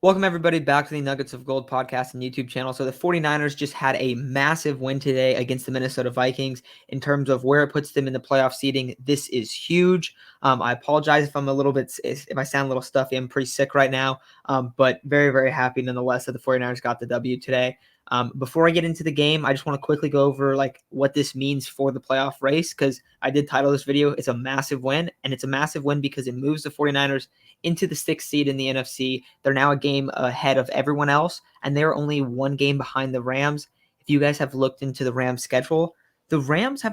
Welcome, everybody, back to the Nuggets of Gold podcast and YouTube channel. So the 49ers just had a massive win today against the Minnesota Vikings in terms of where it puts them in the playoff seeding. This is huge. I apologize if if I sound a little stuffy. I'm pretty sick right now, but very, very happy nonetheless that the 49ers got the W today. Before I get into the game, I just want to quickly go over what this means for the playoff race, because I did title this video, it's a massive win, and it's a massive win because it moves the 49ers into the 6th seed in the NFC. They're now a game ahead of everyone else, and they're only one game behind the Rams. If you guys have looked into the Rams schedule, the Rams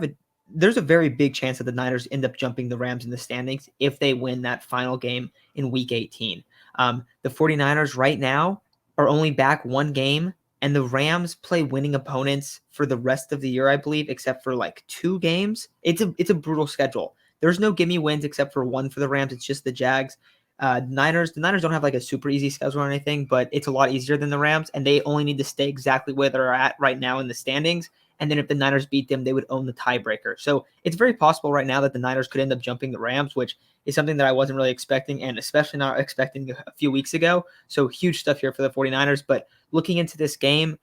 there's a very big chance that the Niners end up jumping the Rams in the standings if they win that final game in week 18. The 49ers right now are only back one game, and the Rams play winning opponents for the rest of the year, I believe, except for like 2 games. It's a brutal schedule. There's no gimme wins except for one for the Rams. It's just the Jags. The Niners don't have like a super easy schedule or anything, but it's a lot easier than the Rams, and they only need to stay exactly where they're at right now in the standings. And then if the Niners beat them, they would own the tiebreaker. So it's very possible right now that the Niners could end up jumping the Rams, which is something that I wasn't really expecting, and especially not expecting a few weeks ago. So huge stuff here for the 49ers. But looking into this game,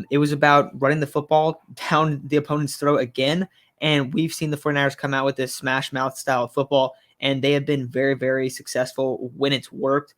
it was about running the football down the opponent's throat again. And we've seen the 49ers come out with this smash mouth style of football, and they have been very, very successful when it's worked.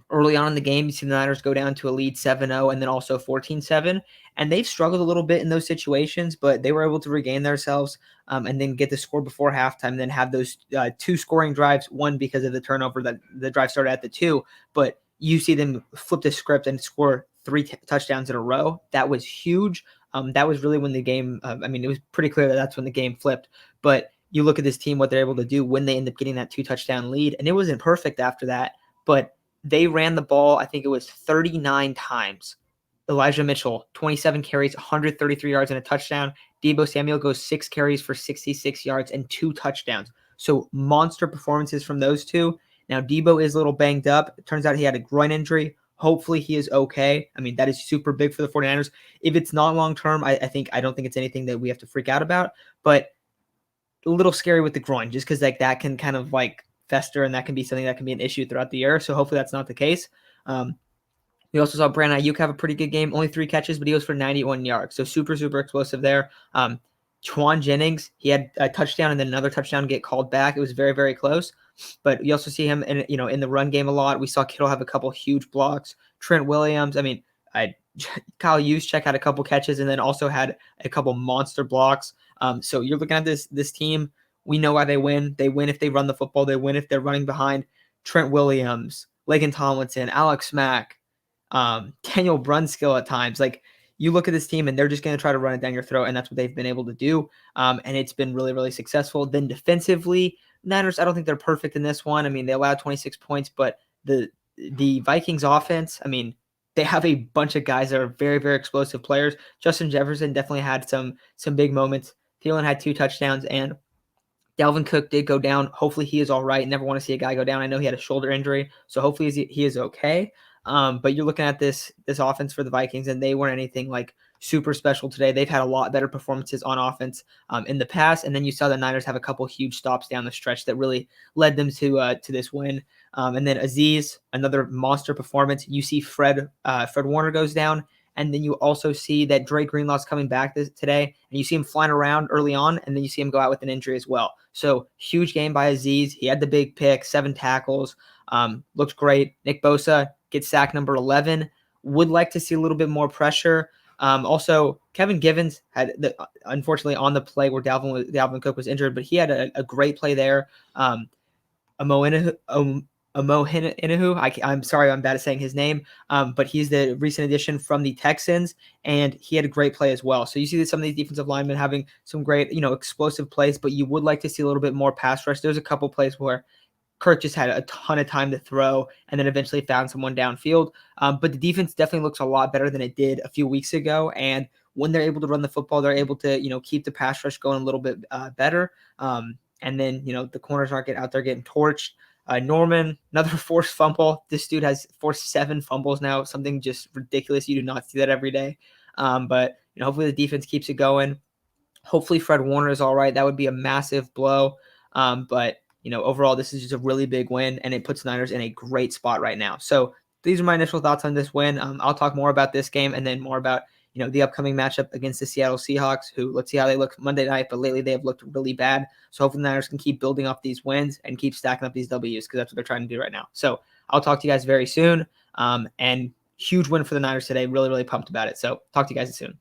Early on in the game, you see the Niners go down to a lead 7-0 and then also 14-7, and they've struggled a little bit in those situations, but they were able to regain themselves and then get the score before halftime, and then have those 2 scoring drives, one because of the turnover that the drive started at the 2, but you see them flip the script and score 3 touchdowns in a row. That was huge. That was really when the game, it was pretty clear that that's when the game flipped, but you look at this team, what they're able to do when they end up getting that 2-touchdown lead, and it wasn't perfect after that, but they ran the ball, I think it was 39 times. Elijah Mitchell, 27 carries, 133 yards and a touchdown. Deebo Samuel goes 6 carries for 66 yards and 2 touchdowns. So monster performances from those two. Now, Deebo is a little banged up. It turns out he had a groin injury. Hopefully he is okay. I mean, that is super big for the 49ers. If it's not long-term, I don't think it's anything that we have to freak out about, but a little scary with the groin, just because that can kind of fester, and that can be something that can be an issue throughout the year. So hopefully that's not the case. We also saw Brandon Ayuk have a pretty good game, only 3 catches, but he goes for 91 yards. So super, super explosive there. Juwan Jennings, he had a touchdown and then another touchdown get called back. It was very, very close. But you also see him in the run game a lot. We saw Kittle have a couple huge blocks. Trent Williams, Kyle Juszczyk had a couple catches and then also had a couple monster blocks. So you're looking at this team. We know why they win. They win if they run the football. They win if they're running behind. Trent Williams, Laken Tomlinson, Alex Mack, Daniel Brunskill at times. You look at this team and they're just going to try to run it down your throat, and that's what they've been able to do. And it's been really, really successful. Then defensively, Niners, I don't think they're perfect in this one. They allowed 26 points, but the Vikings offense, they have a bunch of guys that are very, very explosive players. Justin Jefferson definitely had some big moments. Thielen had 2 touchdowns, and Dalvin Cook did go down. Hopefully he is all right. Never want to see a guy go down. I know he had a shoulder injury, so hopefully he is okay. But you're looking at this offense for the Vikings, and they weren't anything super special today. They've had a lot better performances on offense in the past, and then you saw the Niners have a couple huge stops down the stretch that really led them to this win. And then Azeez, another monster performance. You see Fred Warner goes down, and then you also see that Dre Greenlaw's coming back today, and you see him flying around early on, and then you see him go out with an injury as well. So huge game by Azeez. He had the big pick, 7 tackles, looked great. Nick Bosa gets sack number 11. Would like to see a little bit more pressure. Also, Kevin Givens had unfortunately on the play where Dalvin Cook was injured, but he had a great play there. Amo Hinahu. I'm sorry, I'm bad at saying his name, but he's the recent addition from the Texans, and he had a great play as well. So you see that some of these defensive linemen having some great, explosive plays, but you would like to see a little bit more pass rush. There's a couple plays where Kirk just had a ton of time to throw and then eventually found someone downfield. But the defense definitely looks a lot better than it did a few weeks ago. And when they're able to run the football, they're able to, keep the pass rush going a little bit better. And then, the corners aren't out there getting torched. Norman, another forced fumble. This dude has forced 7 fumbles now, something just ridiculous. You do not see that every day. But hopefully the defense keeps it going. Hopefully Fred Warner is all right. That would be a massive blow. But overall, this is just a really big win, and it puts Niners in a great spot right now. So these are my initial thoughts on this win. I'll talk more about this game and then more about the upcoming matchup against the Seattle Seahawks, who let's see how they look Monday night, but lately they have looked really bad. So hopefully the Niners can keep building off these wins and keep stacking up these W's because that's what they're trying to do right now. So I'll talk to you guys very soon. And huge win for the Niners today. Really, really pumped about it. So talk to you guys soon.